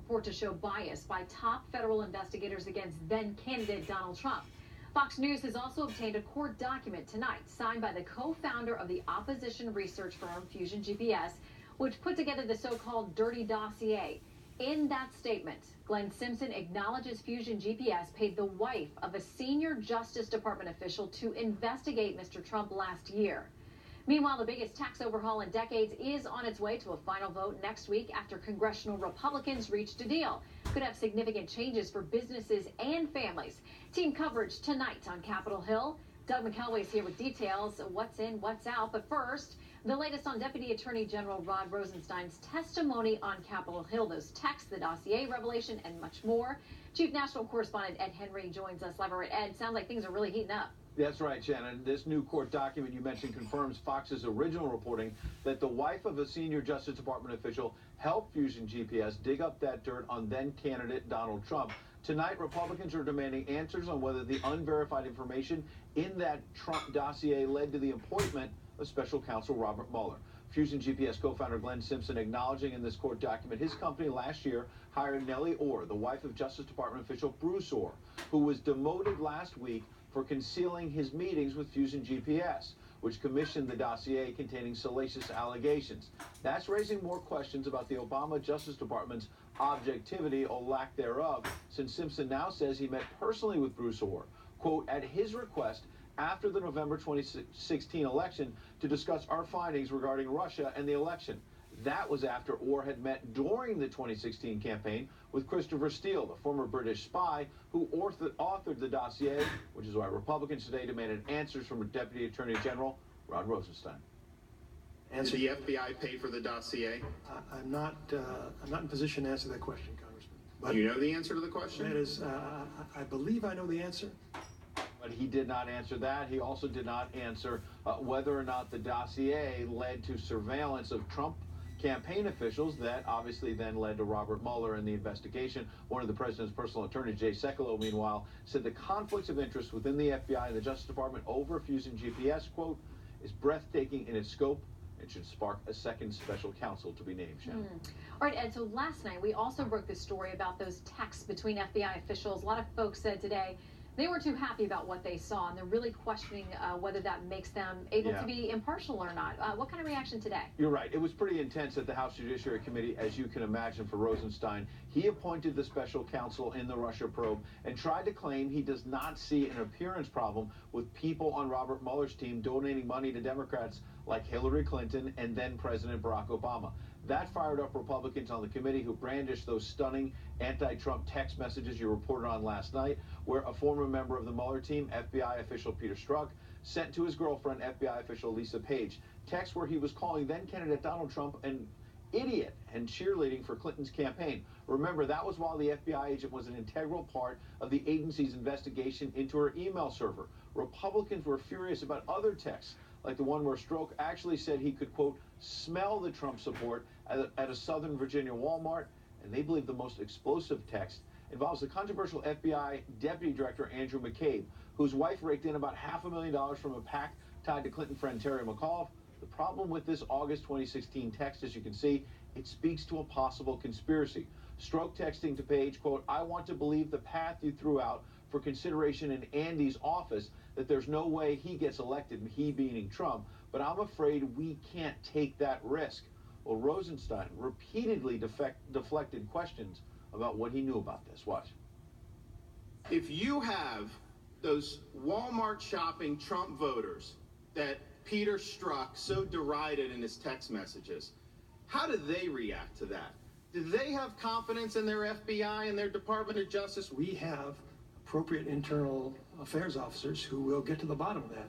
report to show bias by top federal investigators against then-candidate Donald Trump. Fox News has also obtained a court document tonight signed by the co-founder of the opposition research firm Fusion GPS, which put together the so-called dirty dossier. In that statement, Glenn Simpson acknowledges Fusion GPS paid the wife of a senior Justice Department official to investigate Mr. Trump last year. Meanwhile, the biggest tax overhaul in decades is on its way to a final vote next week after congressional Republicans reached a deal. Could have significant changes for businesses and families. Team coverage tonight on Capitol Hill. Doug McElway's here with details. What's in, what's out. But first, the latest on Deputy Attorney General Rod Rosenstein's testimony on Capitol Hill, those texts, the dossier revelation, and much more. Chief National Correspondent Ed Henry joins us live. Ed, sounds like things are really heating up. That's right, Shannon. This new court document you mentioned confirms Fox's original reporting that the wife of a senior Justice Department official helped Fusion GPS dig up that dirt on then-candidate Donald Trump. Tonight, Republicans are demanding answers on whether the unverified information in that Trump dossier led to the appointment of special counsel Robert Mueller. Fusion GPS co-founder Glenn Simpson acknowledging in this court document his company last year hired Nellie Orr, the wife of Justice Department official Bruce Orr, who was demoted last week for concealing his meetings with Fusion GPS, which commissioned the dossier containing salacious allegations. That's raising more questions about the Obama Justice Department's objectivity or lack thereof, since Simpson now says he met personally with Bruce Orr, quote, at his request after the November 2016 election to discuss our findings regarding Russia and the election. That was after Orr had met during the 2016 campaign with Christopher Steele, the former British spy who authored the dossier, which is why Republicans today demanded answers from Deputy Attorney General Rod Rosenstein. Did the FBI pay for the dossier? I'm not in position to answer that question, Congressman. But you know the answer to the question? That is, I believe I know the answer. But he did not answer that. He also did not answer whether or not the dossier led to surveillance of Trump campaign officials that obviously then led to Robert Mueller and the investigation. One of the president's personal attorneys, Jay Sekulow, meanwhile, said the conflicts of interest within the FBI and the Justice Department over Fusion GPS, quote, is breathtaking in its scope. It should spark a second special counsel to be named, Shannon. All right, Ed, so last night we also broke the story about those texts between FBI officials. A lot of folks said today they weren't too happy about what they saw, and they're really questioning whether that makes them able to be impartial or not. What kind of reaction today? You're right. It was pretty intense at the House Judiciary Committee, as you can imagine, for Rosenstein. He appointed the special counsel in the Russia probe and tried to claim he does not see an appearance problem with people on Robert Mueller's team donating money to Democrats like Hillary Clinton and then President Barack Obama. That fired up Republicans on the committee who brandished those stunning anti-Trump text messages you reported on last night, where a former member of the Mueller team, FBI official Peter Strzok, sent to his girlfriend, FBI official Lisa Page, texts where he was calling then-candidate Donald Trump an idiot and cheerleading for Clinton's campaign. Remember, that was while the FBI agent was an integral part of the agency's investigation into her email server. Republicans were furious about other texts, like the one where Strzok actually said he could, quote, smell the Trump support at a Southern Virginia Walmart, and they believe the most explosive text involves the controversial FBI Deputy Director Andrew McCabe, whose wife raked in about $500,000 from a PAC tied to Clinton friend Terry McAuliffe. The problem with this August 2016 text, as you can see, it speaks to a possible conspiracy. Strzok texting to Page, quote, I want to believe the path you threw out for consideration in Andy's office, that there's no way he gets elected, he being Trump, but I'm afraid we can't take that risk. Well, Rosenstein repeatedly deflected questions about what he knew about this. Watch. If you have those Walmart shopping Trump voters that Peter Strzok so derided in his text messages, how do they react to that? Do they have confidence in their FBI and their Department of Justice? We have appropriate internal affairs officers who will get to the bottom of that.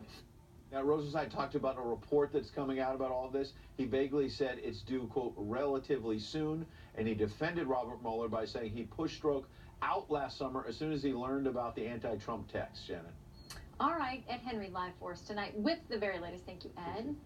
Now, Rosenstein talked about a report that's coming out about all this. He vaguely said it's due, quote, relatively soon, and he defended Robert Mueller by saying he pushed Strzok out last summer as soon as he learned about the anti-Trump text, Shannon. All right, Ed Henry live for us tonight with the very latest. Thank you, Ed.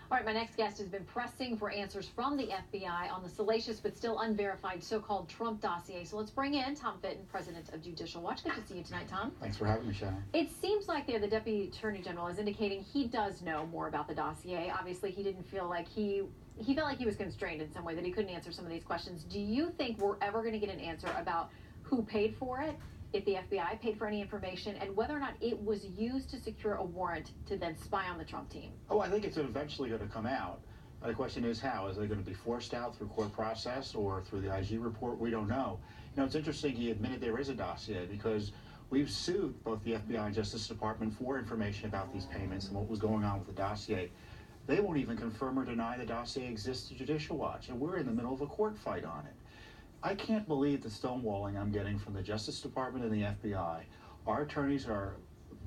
All right, my next guest has been pressing for answers from the FBI on the salacious but still unverified so-called Trump dossier. So let's bring in Tom Fitton, president of Judicial Watch. Good to see you tonight, Tom. Thanks for having me, Shannon. It seems like the Deputy Attorney General is indicating he does know more about the dossier. Obviously, he didn't feel like he he felt like he was constrained in some way, that he couldn't answer some of these questions. Do you think we're ever going to get an answer about who paid for it, if the FBI paid for any information, and whether or not it was used to secure a warrant to then spy on the Trump team? Oh, I think it's eventually going to come out. The question is how. Is it going to be forced out through court process or through the IG report? We don't know. You know, it's interesting he admitted there is a dossier because we've sued both the FBI and Justice Department for information about these payments and what was going on with the dossier. They won't even confirm or deny the dossier exists to Judicial Watch, and we're in the middle of a court fight on it. I can't believe the stonewalling I'm getting from the Justice Department and the FBI. Our attorneys are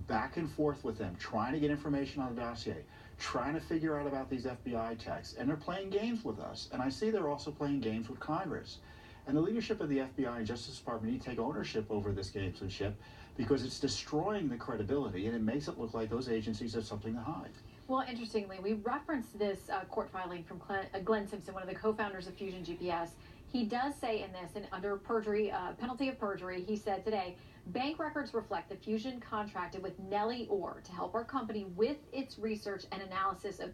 back and forth with them, trying to get information on the dossier, trying to figure out about these FBI texts, and they're playing games with us. And I see they're also playing games with Congress. And the leadership of the FBI and Justice Department need to take ownership over this gamesmanship because it's destroying the credibility and it makes it look like those agencies have something to hide. Well, interestingly, we referenced this court filing from Glenn Simpson, one of the co-founders of Fusion GPS. He does say in this, and under perjury, penalty of perjury, he said today, bank records reflect that Fusion contracted with Nellie Orr to help our company with its research and analysis of